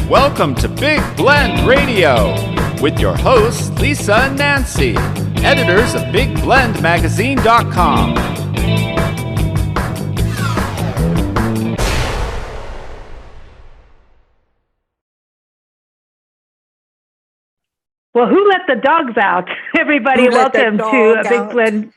Welcome to Big Blend Radio with your hosts Lisa and Nancy, editors of BigBlendMagazine.com. Well, who let the dogs out? Everybody, welcome to a Big Blend.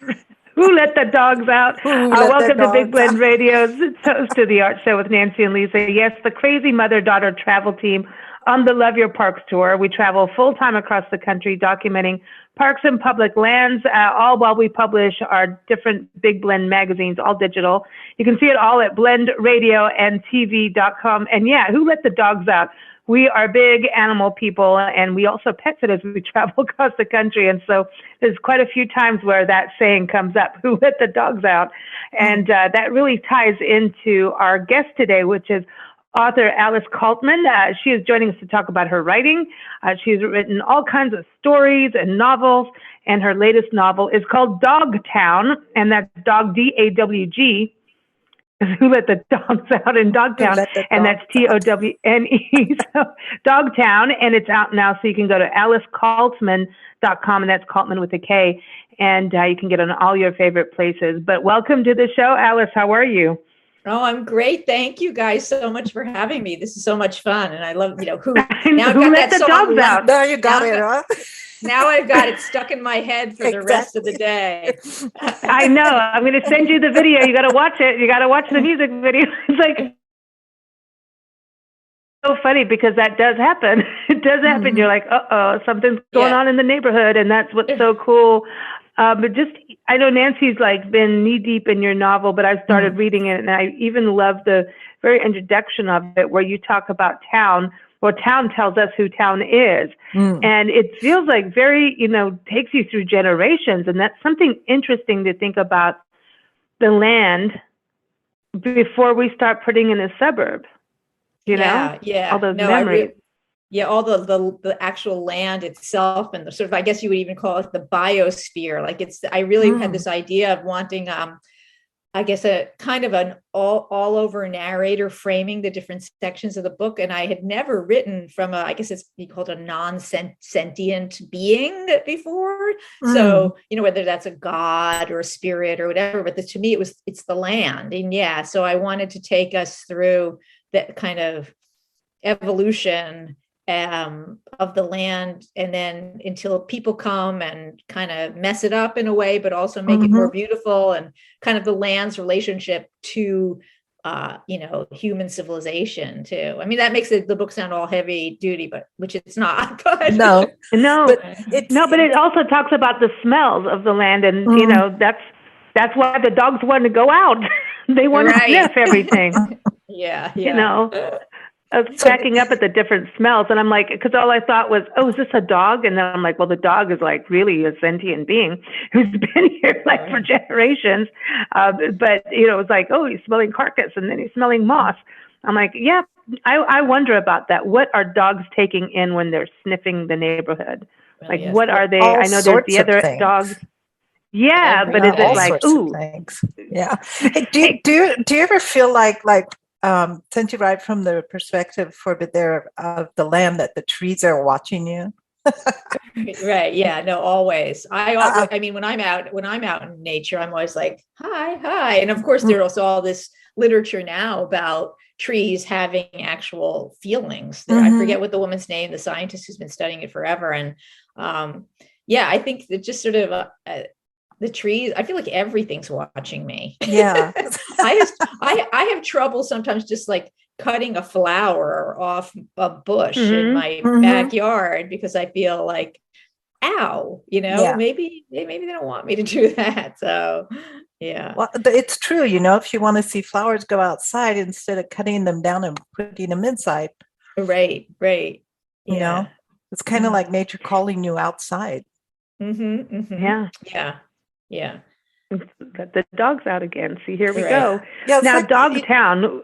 Who let the dogs out? Welcome to Big Blend Radio's Toast to the Art Show with Nancy and Lisa. Yes, the crazy mother-daughter travel team on the Love Your Parks tour. We travel full-time across the country documenting parks and public lands, all while we publish our different Big Blend magazines, all digital. You can see it all at blendradioandtv.com. And yeah, who let the dogs out? We are big animal people, and we also pet sit as we travel across the country. And so there's quite a few times where that saying comes up, who let the dogs out? And that really ties into our guest today, which is author Alice Kaltman. She is joining us to talk about her writing. She's written all kinds of stories and novels, and her latest novel is called Dawg Towne, and that's Dog, D-A-W-G, who let the dogs out in Dawg Towne, and that's T-O-W-N-E. So Dawg Towne, and it's out now, so you can go to alicekaltman.com, and that's Kaltman with a K, and you can get on all your favorite places. But welcome to the show, Alice. How are you? Oh, I'm great. Thank you guys so much for having me. This is so much fun, and I love, who who let the dogs out? There you got it, huh? Now I've got it stuck in my head for the rest of the day. I know. I'm going to send you the video. You got to watch it. You got to watch the music video. It's like so funny because that does happen. It does happen. Mm-hmm. You're like, uh-oh, something's going on in the neighborhood, and that's what's so cool. But just, I know Nancy's like been knee deep in your novel, but I started reading it, and I even love the very introduction of it where you talk about town. Well, town tells us who town is. And it feels like very, takes you through generations. And that's something interesting to think about the land before we start putting in a suburb, Yeah. all those memories. All the actual land itself, and the sort of, I guess you would even call it the biosphere. Like I really had this idea of wanting, I guess, a kind of an all over narrator framing the different sections of the book. And I had never written from I guess it's be called a non-sentient being before. So, whether that's a god or a spirit or whatever, but to me, it's the land. And so I wanted to take us through that kind of evolution of the land, and then until people come and kind of mess it up in a way, but also make it more beautiful, and kind of the land's relationship to human civilization too. I mean, that makes the book sound all heavy duty, but which it's not. But no, but it also talks about the smells of the land, and that's why the dogs want to go out. They want to sniff everything. I was cracking up at the different smells, and I'm like, because all I thought was, oh, is this a dog? And then I'm like, well, the dog is like really a sentient being who's been here like for generations. But it was like, oh, he's smelling carcass, and then he's smelling moss. I'm like, yeah, I wonder about that. What are dogs taking in when they're sniffing the neighborhood? Like, what are they? I know there's the other dogs. Yeah, but is it like, ooh? Yeah. Hey, do you ever feel like since you write from the perspective for a bit there of the land, that the trees are watching you? Right. Yeah. No, always. I mean, when I'm out in nature, I'm always like, hi. And of course, there's also all this literature now about trees having actual feelings. I forget what the woman's name, the scientist who's been studying it forever. And I think that just sort of the trees, I feel like everything's watching me. Yeah. I have trouble sometimes just like cutting a flower off a bush in my backyard because I feel like, ow, maybe they don't want me to do that. So, yeah. Well, it's true. If you want to see flowers, go outside instead of cutting them down and putting them inside. Right. Yeah. It's kind of like nature calling you outside. Yeah. Let the dogs out again. See, here we go. Yeah, now, Dawg Towne.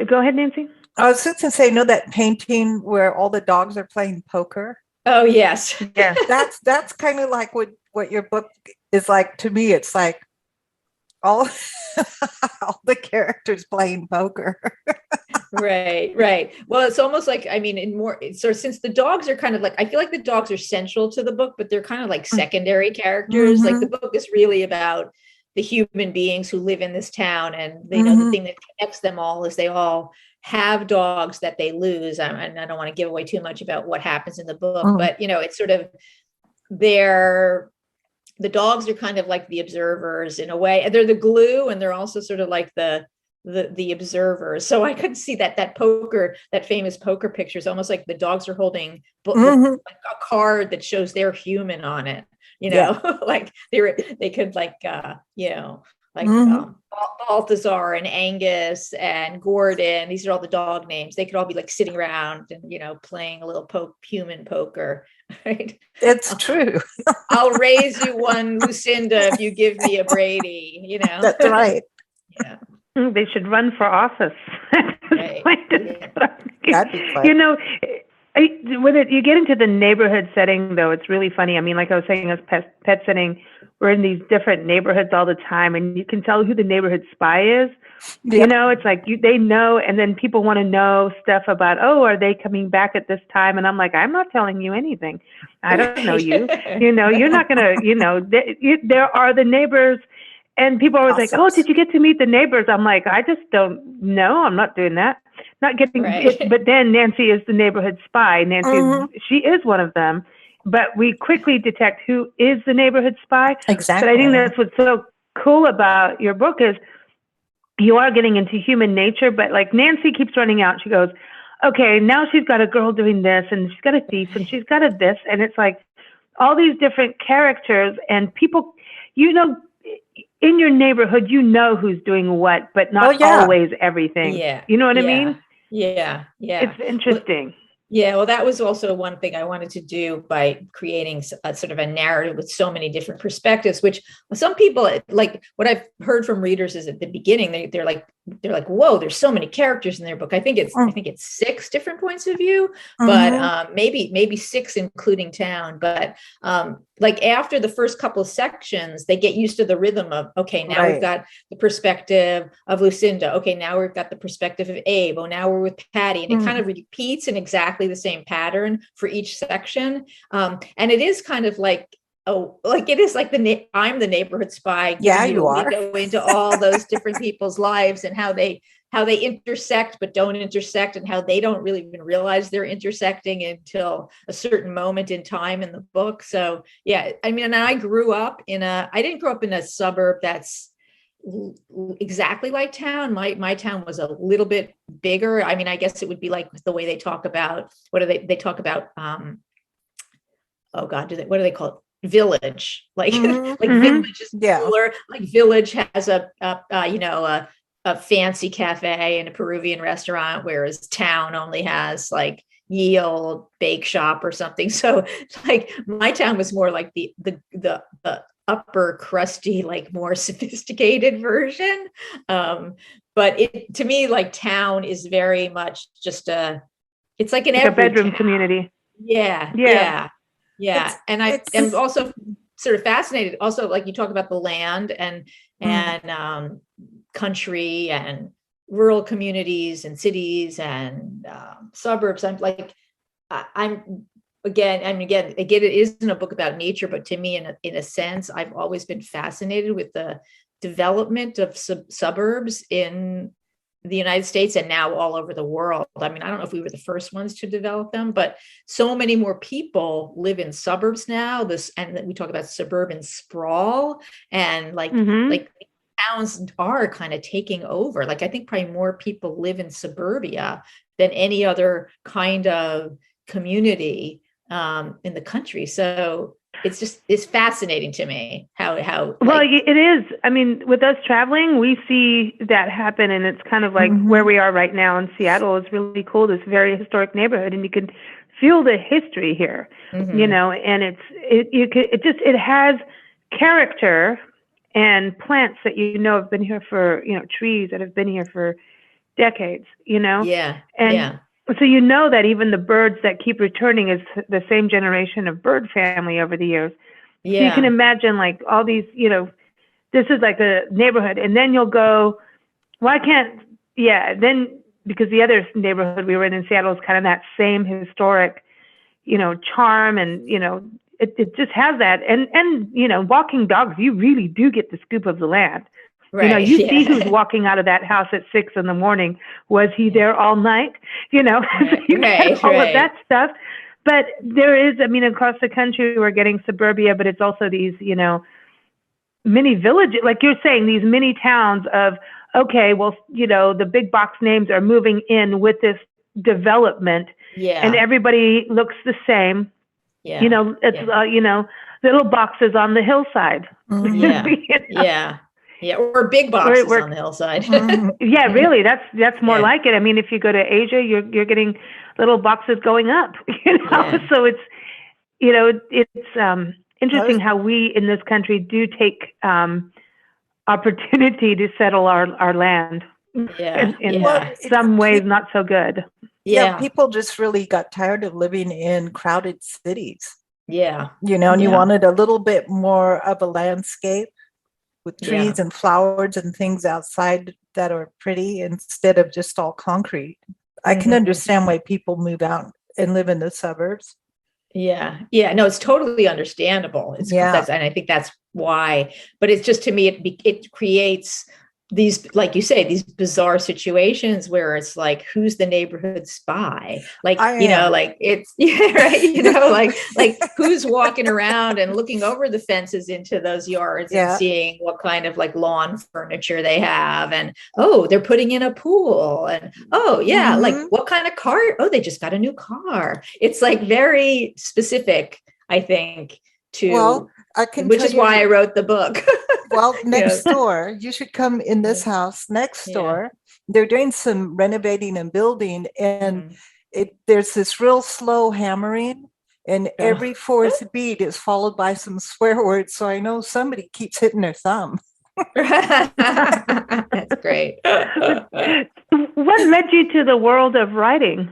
Go ahead, Nancy. I was just going to say, that painting where all the dogs are playing poker? Oh, yes. Yeah. That's kind of like what your book is like to me. It's like all all the characters playing poker. Right. Well, it's almost like, I mean, so since the dogs are kind of like, I feel like the dogs are central to the book, but they're kind of like secondary characters. Like the book is really about the human beings who live in this town, and they know the thing that connects them all is they all have dogs that they lose. And I don't want to give away too much about what happens in the book, but it's sort of the dogs are kind of like the observers in a way. They're the glue, and they're also sort of like the observers. So I could see that famous poker picture is almost like the dogs are holding like a card that shows they're human on it, like they could like Balthazar and Angus and Gordon. These are all the dog names. They could all be like sitting around and playing a little human poker. Right. It's true. I'll raise you one Lucinda if you give me a Brady. That's right. Yeah. They should run for office. Right. That'd be fun. When you get into the neighborhood setting, though, it's really funny. I mean, like I was saying, as pet sitting, we're in these different neighborhoods all the time, and you can tell who the neighborhood spy is. Yeah. It's like they know, and then people want to know stuff about, are they coming back at this time? And I'm like, I'm not telling you anything. I don't know you. You're not going to, there are the neighbors. And people are always like, did you get to meet the neighbors? I'm like, I just don't know. I'm not doing that. Not getting it. But then Nancy is the neighborhood spy. She is one of them. But we quickly detect who is the neighborhood spy. Exactly. But I think that's what's so cool about your book is you are getting into human nature. But like Nancy keeps running out. She goes, okay, now she's got a girl doing this, and she's got a thief, and she's got a this. And it's like all these different characters and people, in your neighborhood, who's doing what, but not always everything. Yeah. You know what I mean? Yeah. It's interesting. Well, that was also one thing I wanted to do by creating a sort of a narrative with so many different perspectives, which some people, like what I've heard from readers is at the beginning, they're like, whoa, there's so many characters in their book. I think it's 6 different points of view, but maybe 6, including Towne. But like after the first couple of sections, they get used to the rhythm of, okay, now we've got the perspective of Lucinda. Okay, now we've got the perspective of Abe. Oh, now we're with Patty. And it kind of repeats in exactly the same pattern for each section. And it is kind of like, it is like I'm the neighborhood spy. Yeah, you are. Go into all those different people's lives and how they intersect but don't intersect, and how they don't really even realize they're intersecting until a certain moment in time in the book. So yeah, I mean, and I didn't grow up in a suburb that's exactly like Towne. My town was a little bit bigger. I mean, I guess it would be like the way they talk about, what do they talk about? Oh God, what do they call it? Village, like Village is cooler. Like Village has a fancy cafe and a Peruvian restaurant, whereas Towne only has like ye old bake shop or something. So like my town was more like the upper crusty, like more sophisticated version. But to me, like Towne is very much just it's like a bedroom town. Community. Yeah. And I'm also sort of fascinated also, like you talk about the land and country and rural communities and cities and suburbs. Again, it isn't a book about nature, but to me, in a sense, I've always been fascinated with the development of suburbs in the United States and now all over the world. I mean, I don't know if we were the first ones to develop them, but so many more people live in suburbs now. And we talk about suburban sprawl, and like towns are kind of taking over. Like I think probably more people live in suburbia than any other kind of community in the country. So it's fascinating to me how well, it is. I mean, with us traveling, we see that happen, and it's kind of like where we are right now in Seattle is really cool. This very historic neighborhood, and you can feel the history here, and it has character and plants that have been here for, trees that have been here for decades, So that even the birds that keep returning is the same generation of bird family over the years. Yeah. So you can imagine like all these, this is like a neighborhood. And then you'll go, then because the other neighborhood we were in Seattle is kind of that same historic, charm, and, it just has that. And, walking dogs, you really do get the scoop of the land. Right. You see who's walking out of that house at 6 a.m. Was he there all night? You get all of that stuff. But there is, across the country, we're getting suburbia, but it's also these, mini villages, like you're saying, these mini towns of, okay, well, the big box names are moving in with this development, and everybody looks the same. Yeah. It's, little boxes on the hillside. Yeah. Or big boxes on the hillside. Yeah, really. That's more like it. If you go to Asia, you're getting little boxes going up, so it's, it's interesting how we in this country do take opportunity to settle our land. In some ways, not so good. Yeah, people just really got tired of living in crowded cities. Yeah. And you wanted a little bit more of a landscape with trees and flowers and things outside that are pretty instead of just all concrete. I can understand why people move out and live in the suburbs. Yeah. No, it's totally understandable. And I think that's why. But it's just, to me, it creates these, like you say, these bizarre situations where it's like, who's the neighborhood spy? Like, like it's, right. Like who's walking around and looking over the fences into those yards and seeing what kind of like lawn furniture they have. And, they're putting in a pool. And, like what kind of car? They just got a new car. It's like very specific, I think, which is why I wrote the book. Well, next door, you should come in this house next door. They're doing some renovating and building, and there's this real slow hammering, and every fourth beat is followed by some swear words. So I know somebody keeps hitting their thumb. That's great. What led you to the world of writing?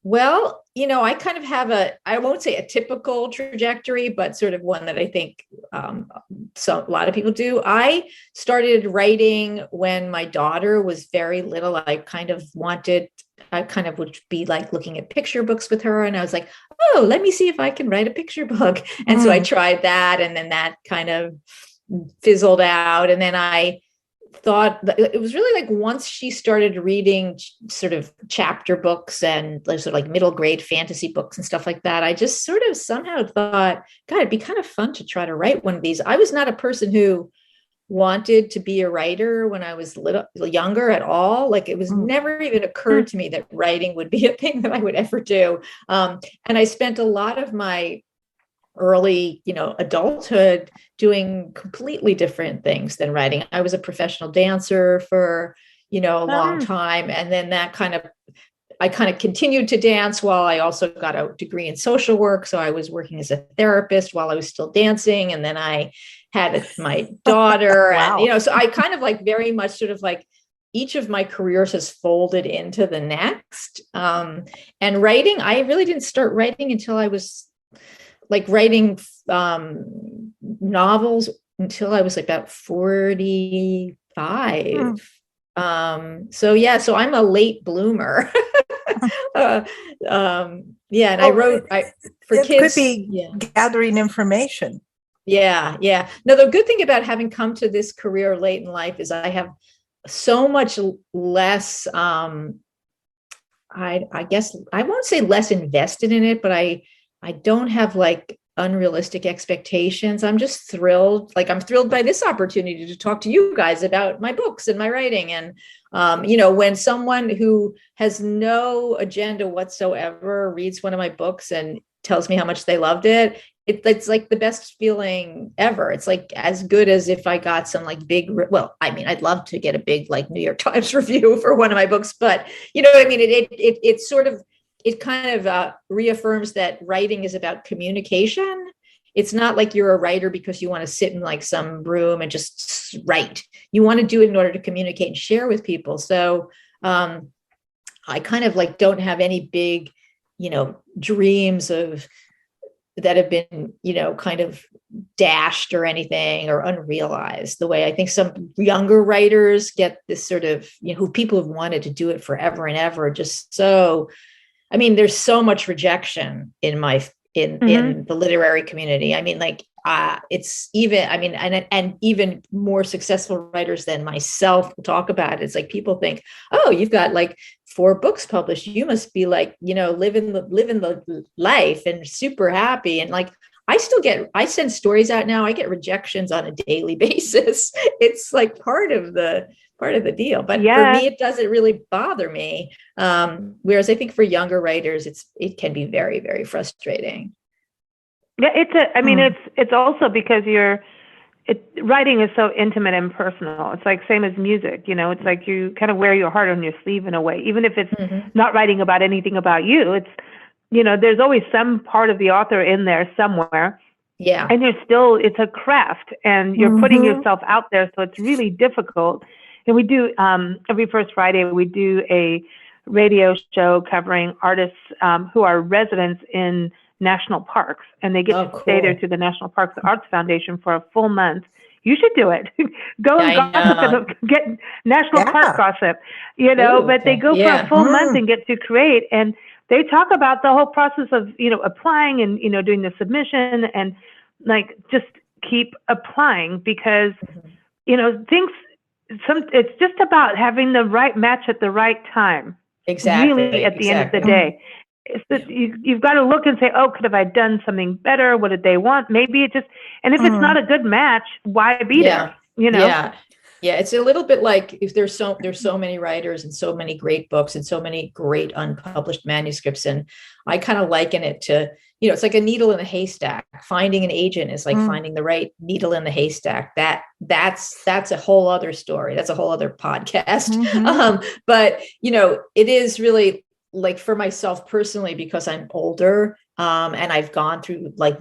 Well, I kind of have I won't say a typical trajectory, but sort of one that I think a lot of people do. I started writing when my daughter was very little. I kind of would be like looking at picture books with her. And I was like, let me see if I can write a picture book. And so I tried that. And then that kind of fizzled out. And then I thought that it was really like once she started reading sort of chapter books and sort of like middle grade fantasy books and stuff like that, I just sort of somehow thought, God, it'd be kind of fun to try to write one of these. I was not a person who wanted to be a writer when I was younger at all. Like it was never even occurred to me that writing would be a thing that I would ever do. And I spent a lot of my early, adulthood doing completely different things than writing. I was a professional dancer for, a long time. And then I kind of continued to dance while I also got a degree in social work. So I was working as a therapist while I was still dancing. And then I had my daughter and, so I kind of like very much sort of like each of my careers has folded into the next. And writing, I really didn't start writing until I was like writing novels until I was like about 45. So I'm a late bloomer. And I wrote for kids. Could be gathering information. Yeah. No, the good thing about having come to this career late in life is I have so much less, I guess I won't say less invested in it, but I don't have like unrealistic expectations. I'm just thrilled. Like I'm thrilled by this opportunity to talk to you guys about my books and my writing. And, when someone who has no agenda whatsoever reads one of my books and tells me how much they loved it, it's like the best feeling ever. It's like as good as if I got some like big, I'd love to get a big like New York Times review for one of my books, but it's sort of, it kind of reaffirms that writing is about communication. It's not like you're a writer because you want to sit in like some room and just write. You want to do it in order to communicate and share with people. So I kind of like don't have any big, dreams that have been, kind of dashed or anything or unrealized, the way I think some younger writers get this sort of, who people have wanted to do it forever and ever. Just so, I mean, there's so much rejection in in the literary community. I mean, like, it's even, I mean, and even more successful writers than myself will talk about it. It's like, people think, oh, you've got like 4 books published, you must be like, living the life and super happy. And like, I send stories out now. I get rejections on a daily basis. It's like part of the deal. But for me, it doesn't really bother me. Whereas I think for younger writers, it can be very, very frustrating. Yeah, it's also because writing is so intimate and personal. It's like same as music, it's like you kind of wear your heart on your sleeve in a way, even if it's not writing about anything about you. It's, there's always some part of the author in there somewhere. Yeah. And it's a craft, and you're putting yourself out there. So it's really difficult. And we do, every first Friday, we do a radio show covering artists who are residents in national parks, and they get to stay there through the National Parks Arts Foundation for a full month. You should do it. Go and gossip and get national park gossip, but they go for a full month and get to create. And they talk about the whole process of, applying and, doing the submission, and like, just keep applying, because, it's just about having the right match at the right time. Exactly. Really, at the end of the day. It's that you've got to look and say, oh, could have I done something better? What did they want? Maybe it just, and if it's not a good match, why be there? Yeah. It's a little bit like, if there's so many writers and so many great books and so many great unpublished manuscripts. And I kind of liken it to, it's like a needle in a haystack. Finding an agent is like finding the right needle in the haystack. That's a whole other story. That's a whole other podcast. But it is really, like, for myself personally, because I'm older, and I've gone through, like,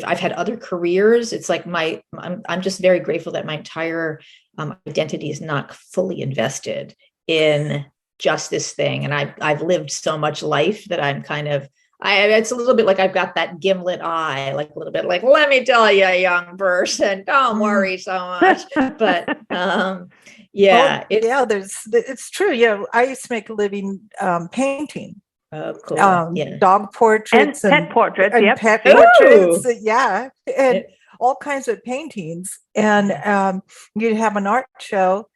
I've had other careers. It's like I'm just very grateful that my entire identity is not fully invested in just this thing. And I've lived so much life that I'm kind of, it's a little bit like I've got that gimlet eye, like a little bit like, let me tell you, young person, don't worry so much. But it's true. Yeah, I used to make a living painting. Oh, cool. Dog portraits and pet portraits. And pet portraits. And all kinds of paintings. And you'd have an art show,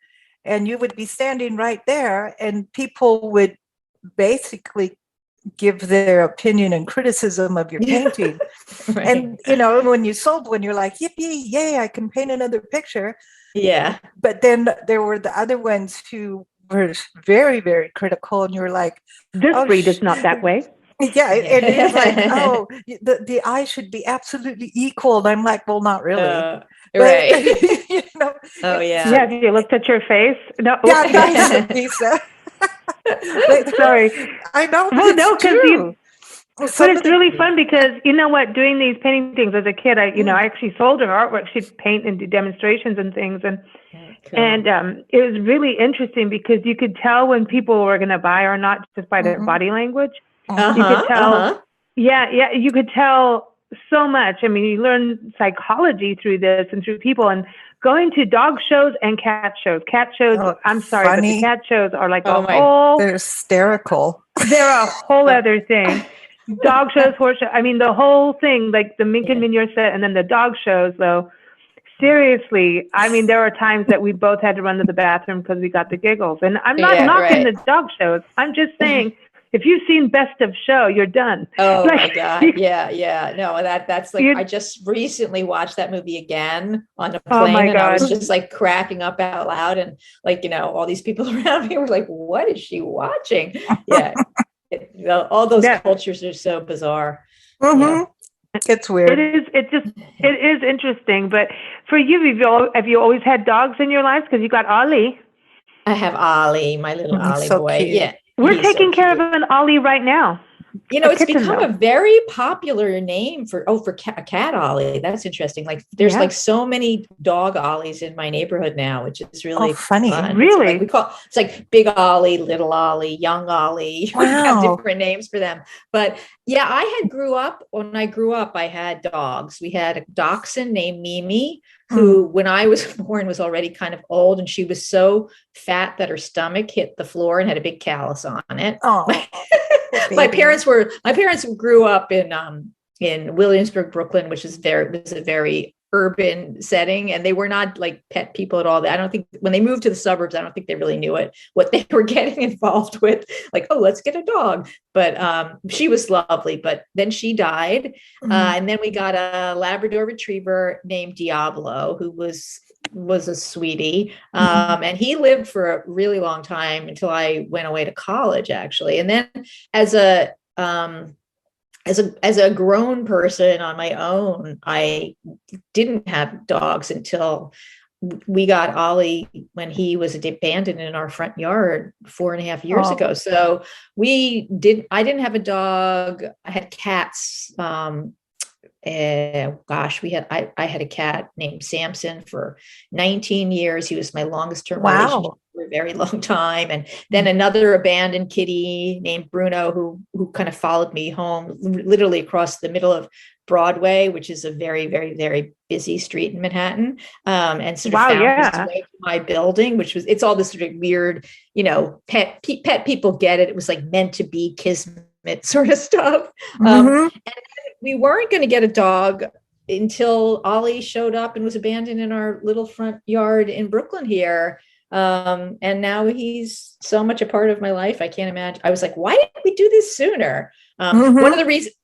and you would be standing right there, and people would basically give their opinion and criticism of your painting. Right. And when you sold one, you're like, yippee, yay, I can paint another picture. Yeah. But then there were the other ones who were very, very critical, and you were like, this breed is not that way. Yeah, and it's like, oh, the eye should be absolutely equal. And I'm like, well, not really. Right. Oh yeah. Yeah. Have you looked at your face? No. Yeah, nice, Lisa. Sorry. I know. Well, no, because but it's really fun, because doing these paintings as a kid, I actually sold her artwork. She'd paint and do demonstrations and things, and it was really interesting, because you could tell when people were going to buy or not just by their body language. You could tell, you could tell so much. I mean, you learn psychology through this and through people, and going to dog shows and cat shows. Cat shows, I'm sorry, but the cat shows are like they're hysterical. They're a whole other thing. Dog shows, horse shows, I mean, the whole thing, like the Mink and Minier set, and then the dog shows, though. Seriously, I mean, there are times that we both had to run to the bathroom because we got the giggles. And I'm not knocking the dog shows. I'm just saying, if you've seen Best of Show, you're done. Oh, my God. Yeah. No, that's like, I just recently watched that movie again on a plane, and I was just like cracking up out loud. And like, all these people around me were like, what is she watching? Yeah. All those cultures are so bizarre. It's weird. It is interesting. But for you, have you always had dogs in your lives? Because you got Ollie. I have Ollie, my little Ollie boy. Cute. Yeah. We're taking care of an Ollie right now. it's kitten, become though. a very popular name for a cat Ollie. That's interesting. Like there's like so many dog Ollies in my neighborhood now, which is really funny. fun. Really? It's like Big Ollie, Little Ollie, Young Ollie. We have different names for them. But yeah, when I grew up, I had dogs. We had a dachshund named Mimi, who when I was born was already kind of old, and she was so fat that her stomach hit the floor and had a big callus on it. My parents grew up in Williamsburg, Brooklyn, which is a very urban setting, and they were not like pet people at all. I don't think when they moved to the suburbs, I don't think they really knew what they were getting involved with. Like, oh, let's get a dog. But she was lovely. But then she died, and then we got a Labrador Retriever named Diablo, who was a sweetie, and he lived for a really long time until I went away to college, actually. And then as a grown person on my own, I didn't have dogs until we got Ollie when he was abandoned in our front yard 4.5 years ago. So I didn't have a dog. I had cats. I had a cat named Samson for 19 years. He was my longest term relationship for a very long time. And then another abandoned kitty named Bruno, who kind of followed me home, literally across the middle of Broadway, which is a very, very, very busy street in Manhattan. And sort of found his way to my building, it's all this sort of weird, pet people get it. It was like meant to be kismet sort of stuff. And we weren't going to get a dog until Ollie showed up and was abandoned in our little front yard in Brooklyn here. And now he's so much a part of my life. I can't imagine. I was like, why didn't we do this sooner? One of the reasons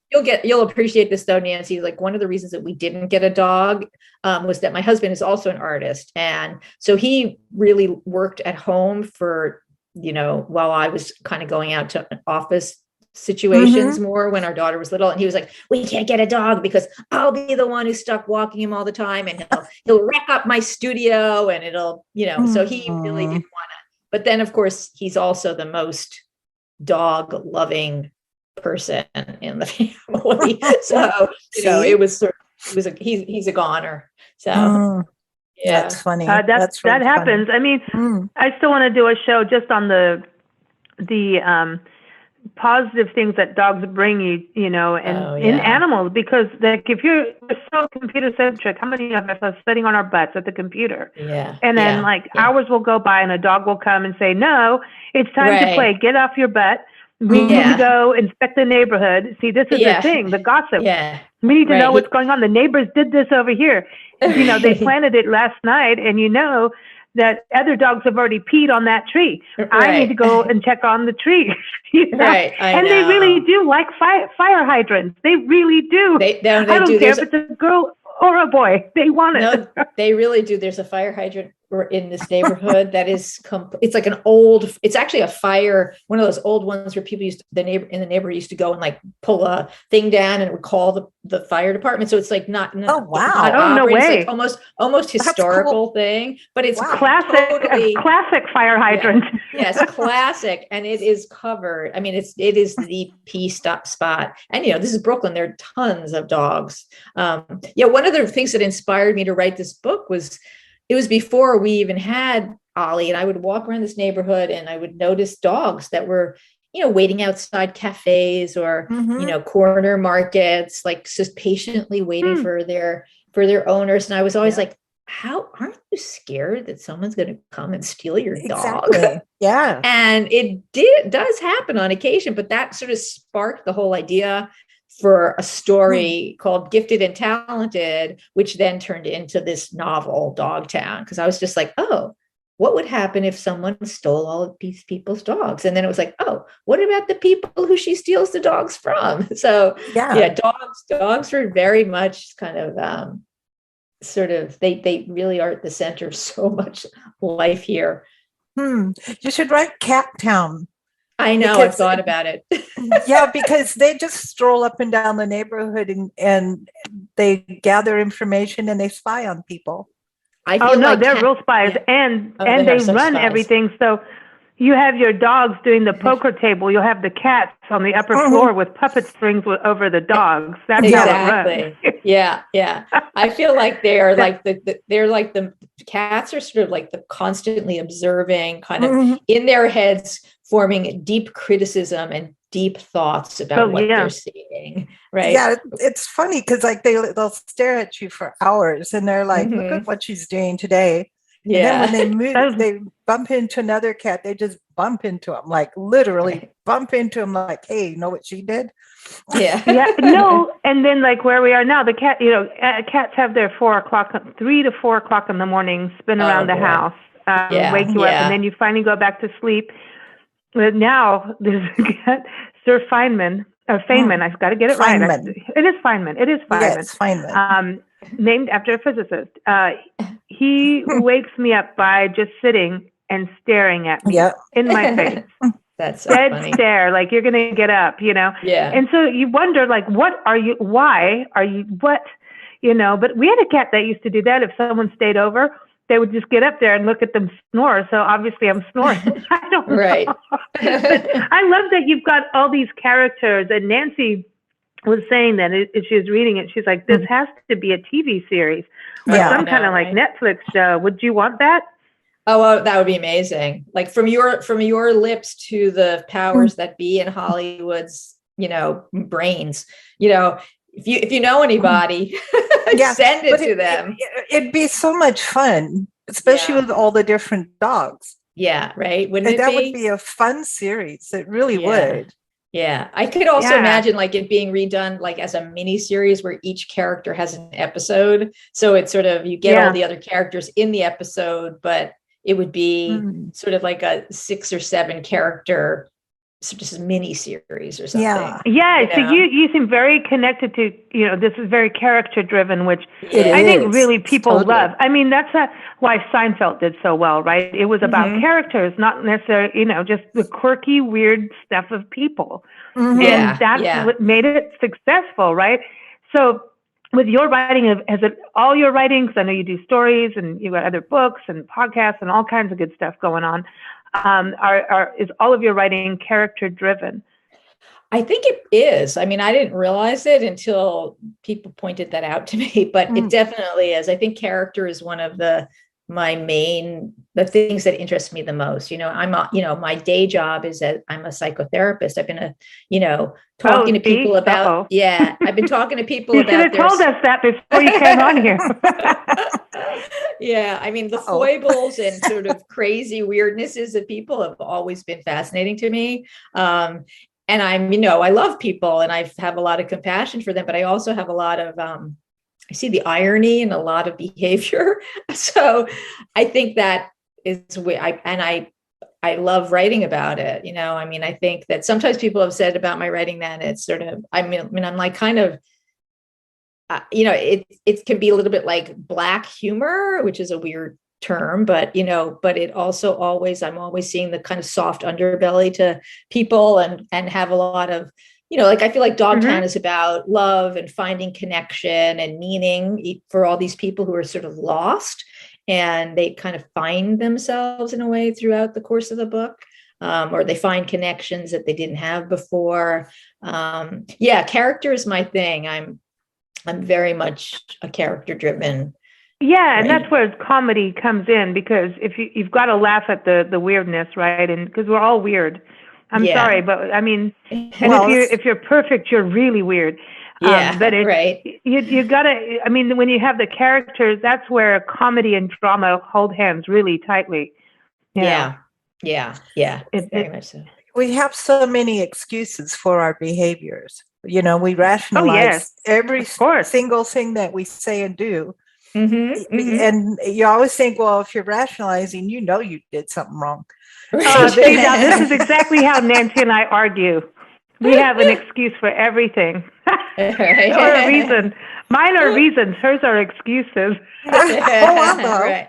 you'll appreciate this though, Nancy, like one of the reasons that we didn't get a dog was that my husband is also an artist. And so he really worked at home for, while I was kind of going out to office situations more when our daughter was little, and he was like, we can't get a dog because I'll be the one who's stuck walking him all the time, and he'll wreck up my studio, and it'll so he really didn't want to. But then of course he's also the most dog loving person in the family, so he's a goner. So yeah, that's funny. That happens. I mean, I still want to do a show just on the positive things that dogs bring you, in animals, because like if you're so computer centric, how many of us are sitting on our butts at the computer? Yeah. And then hours will go by and a dog will come and say, no, it's time to play. Get off your butt. We need to go inspect the neighborhood. See, this is the thing, the gossip. Yeah. We need to know what's going on. The neighbors did this over here. They planted it last night, and that other dogs have already peed on that tree. I need to go and check on the tree. Right. And they really do like fire hydrants. They really do. I don't care if it's a girl or a boy. They want it. No, they really do. There's a fire hydrant in this neighborhood that is it's like it's actually a fire, one of those old ones where people in the neighborhood used to go and like pull a thing down and it would call the fire department. So it's like not no way. It's like almost historical thing, but it's classic fire hydrant. Yes, classic. And it is covered. I mean, it is the pee stop spot. And this is Brooklyn. There are tons of dogs. One of the things that inspired me to write this book was it was before we even had Ollie, and I would walk around this neighborhood and I would notice dogs that were, waiting outside cafes or, corner markets, like just patiently waiting for their owners. And I was always like, aren't you scared that someone's going to come and steal your dog? Exactly. Yeah. And it does happen on occasion, but that sort of sparked the whole idea for a story called Gifted and Talented, which then turned into this novel, Dawg Towne, because I was just like, oh, what would happen if someone stole all of these people's dogs? And then it was like, oh, what about the people who she steals the dogs from? So dogs are very much kind of sort of, they really are at the center of so much life here. You should write Cat Town. I know, I've thought about it. Yeah, because they just stroll up and down the neighborhood and they gather information and they spy on people. They're real spies, and they run everything. So you have your dogs doing the poker table. You'll have the cats on the upper floor with puppet strings over the dogs. That's how it runs. Yeah. I feel like they are like the cats are sort of like the constantly observing, kind of in their heads, forming deep criticism and deep thoughts about what they're seeing. Right. Yeah, it's funny because like they'll stare at you for hours and they're like, look at what she's doing today. Yeah. And then when they move, they bump into another cat. They just bump into them, like literally bump into them. Like, hey, you know what she did? Yeah. No. And then like where we are now, the cat, cats have their 3 to 4 o'clock in the morning spin around the house, wake you up, and then you finally go back to sleep. But now there's a cat, Sir Feynman. Feynman, I've got to get it right. It is Feynman. Yes, Feynman. Named after a physicist. He wakes me up by just sitting and staring at me in my face. That's so dead funny. stare, like you're going to get up, Yeah. And so you wonder, like, what are you? Why are you? What? But we had a cat that used to do that. If someone stayed over, they would just get up there and look at them snore. So obviously I'm snoring. I don't know. Right. But I love that you've got all these characters. And Nancy was saying that as she was reading it, she's like, this has to be a TV series or some kind of like Netflix show. Would you want that? Oh, well, that would be amazing. Like from your lips to the powers that be in Hollywood's, brains, if you know anybody, send it to them. It'd be so much fun, especially with all the different dogs. Yeah, right. Wouldn't that would be a fun series. It really would. Yeah. I could also imagine like it being redone like as a mini series where each character has an episode. So it's sort of, you get all the other characters in the episode, but it would be sort of like a 6 or 7 character just mini series or something. So you seem very connected to, this is very character driven, which I think really people love. I mean, that's why Seinfeld did so well, right? It was about characters, not necessarily, just the quirky, weird stuff of people. And that's what made it successful, right? So with your writing, all your writings, I know you do stories and you've got other books and podcasts and all kinds of good stuff going on. Is all of your writing character driven? I think it is. I mean, I didn't realize it until people pointed that out to me, but it definitely is. I think character is one of the things that interest me the most. My day job is that I'm a psychotherapist. I've been talking to people about, I've been talking to people about. You should have told us that before you came on here. Yeah. I mean, the foibles and sort of crazy weirdnesses of people have always been fascinating to me. And I love people and I have a lot of compassion for them, but I also have a lot of, I see the irony in a lot of behavior. So I think that is where I love writing about it. I think that sometimes people have said about my writing that it's sort of, I'm like kind of, it can be a little bit like black humor, which is a weird term, but it also I'm always seeing the kind of soft underbelly to people and have a lot of, like I feel like Dawg Towne is about love and finding connection and meaning for all these people who are sort of lost and they kind of find themselves in a way throughout the course of the book. Or they find connections that they didn't have before. Character is my thing. I'm very much a character driven. Yeah, and that's where comedy comes in because if you've got to laugh at the weirdness, right? And because we're all weird. I'm sorry, but I mean, and if you're perfect, you're really weird. But you gotta. I mean, when you have the characters, that's where comedy and drama hold hands really tightly. Yeah. It's very much so. We have so many excuses for our behaviors. We rationalize every single thing that we say and do. And you always think, well, if you're rationalizing, you did something wrong. This is exactly how Nancy and I argue. We have an excuse for everything. Or a reason. Mine are reasons. Hers are excuses. Right.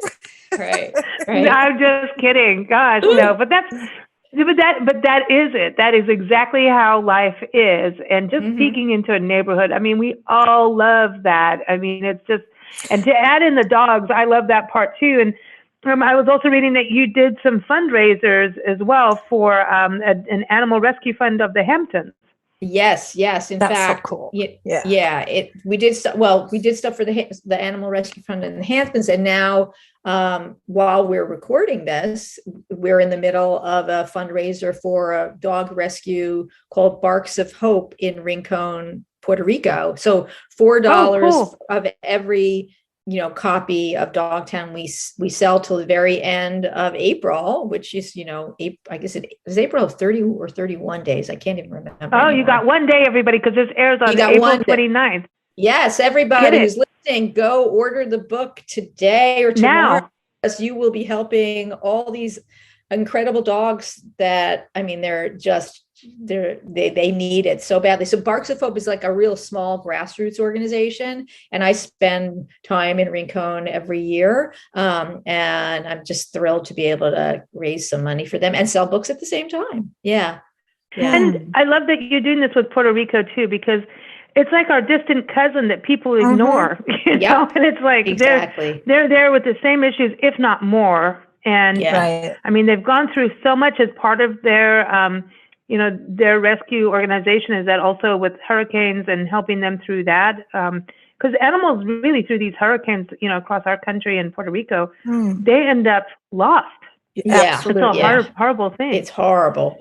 I'm just kidding. Gosh, no. But that is it. That is exactly how life is. And just peeking into a neighborhood. I mean, we all love that. I mean, it's just, and to add in the dogs, I love that part too. And I was also reading that you did some fundraisers as well for an animal rescue fund of the Hamptons. Yes. In That's fact, so cool. We did stuff for the Animal Rescue Fund in the Hamptons, and now while we're recording this, we're in the middle of a fundraiser for a dog rescue called Barks of Hope in Rincon, Puerto Rico. So $4 of every copy of Dawg Towne we sell till the very end of April, which is I guess it is April 30 or 31 days. I can't even remember. Oh, anymore. You got one day, everybody, because this airs on April 29th. Yes, everybody who's listening, go order the book today or tomorrow, because you will be helping all these incredible dogs that, I mean, they need it so badly. So Barks of Hope is like a real small grassroots organization, and I spend time in Rincon every year, and I'm just thrilled to be able to raise some money for them and sell books at the same time. Yeah. And I love that you're doing this with Puerto Rico too, because it's like our distant cousin that people ignore, you know, and it's like they're there with the same issues, if not more. And I mean, they've gone through so much as part of their their rescue organization, is that also with hurricanes and helping them through that. Because animals really, through these hurricanes, across our country and Puerto Rico, they end up lost. Yeah, it's a horrible thing. It's horrible.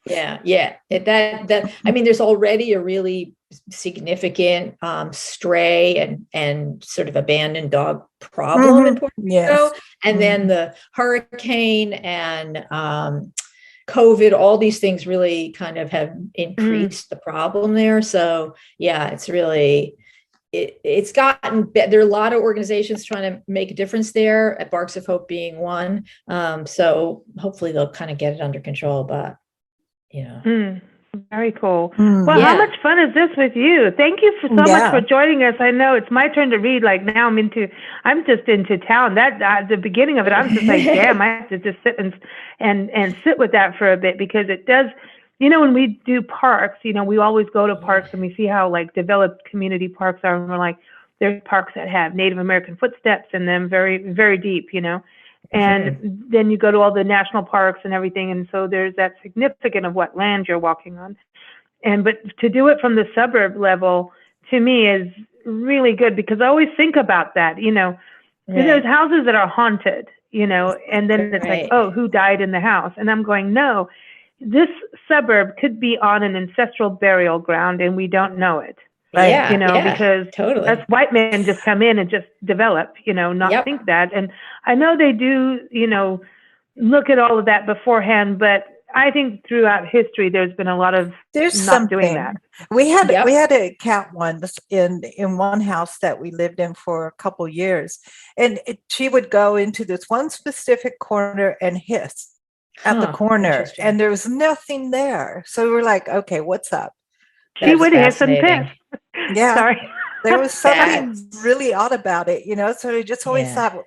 Yeah. That I mean, there's already a really significant stray and sort of abandoned dog problem in Puerto Rico, and then the hurricane and COVID, all these things really kind of have increased the problem there. So yeah, it's really, it's gotten better. There are a lot of organizations trying to make a difference there, at Barks of Hope being one. So hopefully they'll kind of get it under control, but very cool. Well, how much fun is this with you? Thank you so much for joining us. I know it's my turn to read. Like now I'm just into town. That at the beginning of it, I'm just like, damn, I have to just sit and sit with that for a bit, because it does, when we do parks, we always go to parks and we see how like developed community parks are, and we're like, there's parks that have Native American footsteps in them, very, very deep, and then you go to all the national parks and everything, and so there's that significant of what land you're walking on. But to do it from the suburb level, to me, is really good, because I always think about that, there's houses that are haunted, and then it's like, oh, who died in the house? And I'm going, no, this suburb could be on an ancestral burial ground and we don't know it. Right. Because us white men just come in and just develop, not think that. And I know they do, look at all of that beforehand, but I think throughout history, there's been a lot of doing that. We had a cat once in one house that we lived in for a couple years, and she would go into this one specific corner and hiss at the corner, and there was nothing there. So we were like, okay, what's up? She would hiss and piss. Yeah. Sorry. There was something really odd about it, so I just always thought,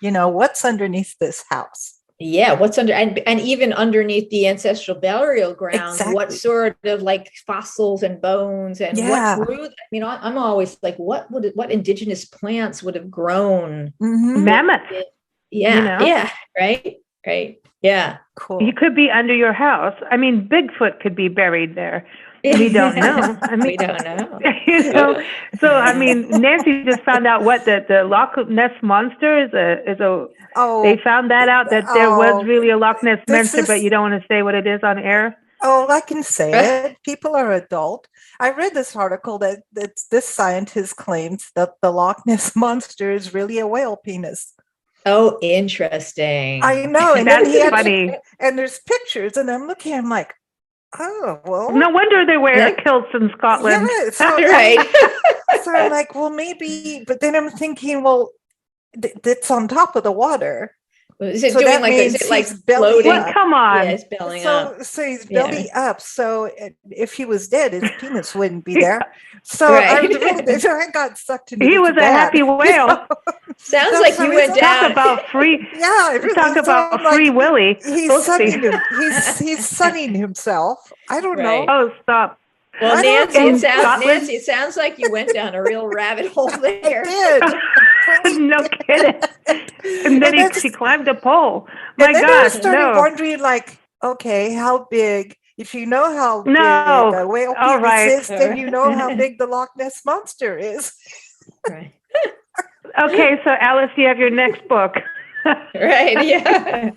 what's underneath this house? Yeah, what's under, and even underneath the ancestral burial ground, what sort of like fossils and bones and what grew? I'm always like, what indigenous plants would have grown? Mammoth. Right. Yeah. Cool. You could be under your house. I mean, Bigfoot could be buried there. We don't know. We don't know. So I mean, Nancy just found out what the Loch Ness monster is a. Oh, they found that out, that there was really a Loch Ness monster, but you don't want to say what it is on air. Oh, I can say it. People are adult. I read this article that this scientist claims that the Loch Ness monster is really a whale penis. Oh, interesting. I know, and that's funny. And there's pictures, and I'm looking. I'm like, oh, well. No wonder they wear kilts in Scotland. Yeah, so, so I'm like, well, maybe. But then I'm thinking, well, that's on top of the water. Is it doing like, is it like floating? Well, come on. Yeah, it's bellying up. So he's belly up. So if he was dead, his penis wouldn't be there. So I got sucked into He was a happy whale. Sounds like you went down. Talk about free. Yeah, really, talk about free Willy. He's sunning himself. I don't know. Oh, stop. Well, Nancy, in Scotland. it sounds like you went down a real rabbit hole there. I did. No kidding. And then she climbed a pole. My And then I God, started no. wondering, like, okay, how big? If you know how big No. a whale All penis right. is, then you know how big the Loch Ness monster is. Right. Okay, so Alice, you have your next book. Right. Yeah.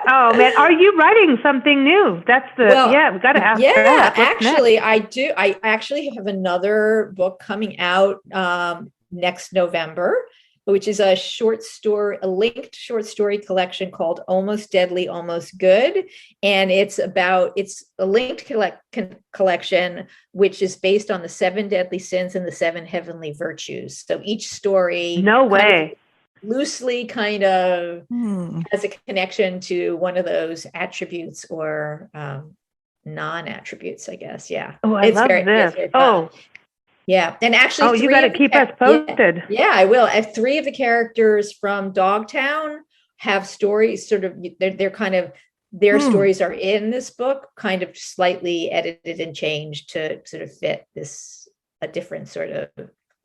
Oh man, are you writing something new? That's we got to ask. Yeah, that. What's actually, next? I do. I actually have another book coming out next November, which is a linked short story collection called Almost Deadly, Almost Good. And it's a linked collection, which is based on the 7 deadly sins and the 7 heavenly virtues. So each story. No way. Loosely kind of has a connection to one of those attributes or non-attributes, I guess. Yeah. Oh, I love this. Yeah. And actually, you got to keep us posted. Yeah, I will. 3 of the characters from Dawg Towne have stories, sort of, they're kind of, their stories are in this book, kind of slightly edited and changed to sort of fit a different sort of,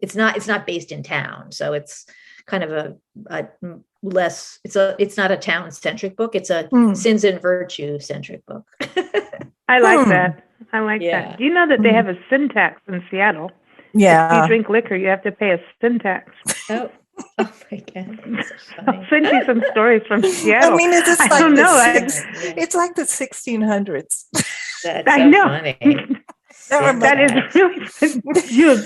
it's not based in town. So it's kind of a less, it's not a town centric book. It's a sins and virtue centric book. I like that. I like that. Do you know that they have a sin tax in Seattle? Yeah. If you drink liquor, you have to pay a sin tax. Oh my God. So I'll send you some stories from Seattle. I mean, it's I don't know. It's like the 1600s. That's I so know. funny. That is really,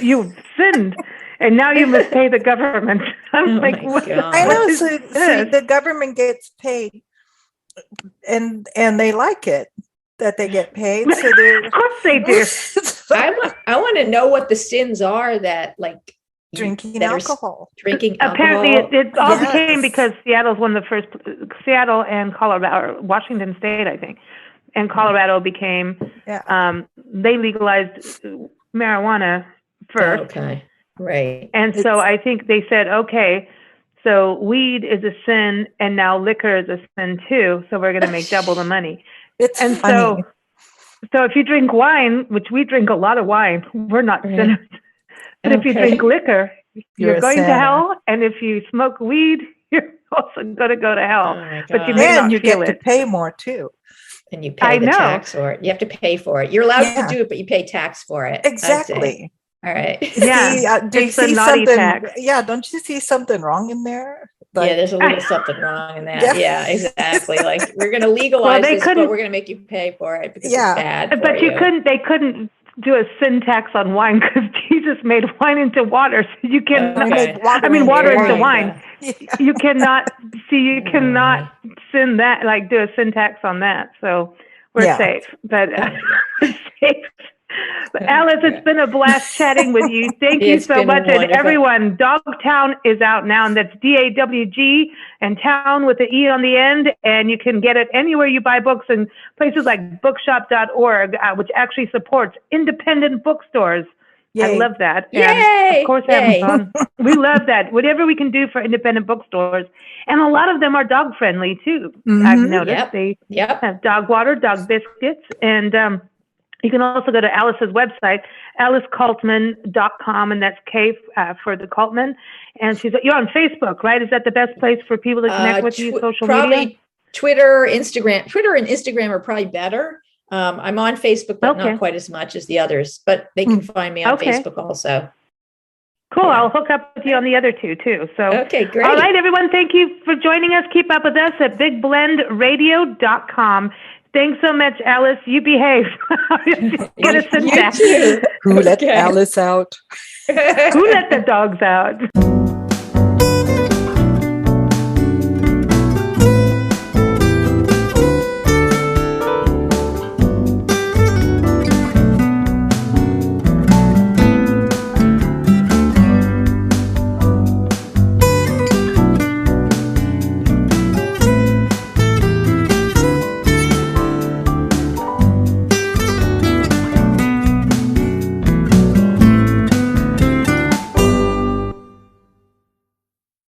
you've sinned. And now you must pay the government. I'm like, what? I know. So the government gets paid, and they like it that they get paid. So of course they do. I want to know what the sins are that, like, drinking alcohol. Apparently, it all became because Seattle's one of the first. Seattle and Colorado, Washington State, I think, and Colorado became. They legalized marijuana first. Okay. Right. And so I think they said, okay, so weed is a sin and now liquor is a sin too. So we're going to make double the money. It's funny. So if you drink wine, which we drink a lot of wine, we're not sinners. But if you drink liquor, you're going to hell. And if you smoke weed, you're also going to go to hell. But you may not you feel get to pay more too. And you pay the tax for it. You have to pay for it. You're allowed to do it, but you pay tax for it. Exactly. All right. Yeah. Do you see something? Tax. Yeah. Don't you see something wrong in there? Like, there's a little something wrong in that. Yeah, exactly. Like, we're going to legalize this, but we're going to make you pay for it because it's bad. But they couldn't do a sin tax on wine because Jesus made wine into water. So you cannot. Water into wine. Yeah. You cannot sin that, like do a sin tax on that. So we're safe. But safe. But Alice, it's been a blast chatting with you. Thank you so much. Wonderful. And everyone, Dawg Towne is out now, and that's DAWG and Town with the E on the end. And you can get it anywhere you buy books, and places like bookshop.org, which actually supports independent bookstores. Yay. I love that. Yay. And of course, Amazon. We love that. Whatever we can do for independent bookstores. And a lot of them are dog friendly too. I've noticed they have dog water, dog biscuits, and you can also go to Alice's website, alicekaltman.com, and that's K for the Kaltman. And you're on Facebook, right? Is that the best place for people to connect with you, social media? Twitter, Instagram. Twitter and Instagram are probably better. I'm on Facebook, but not quite as much as the others. But they can find me on Facebook also. Cool. Yeah. I'll hook up with you on the other two, too. So, okay, great. All right, everyone. Thank you for joining us. Keep up with us at bigblendradio.com. Thanks so much, Alice. You behave. Get a syntax. Who let Alice out? Who let the dogs out?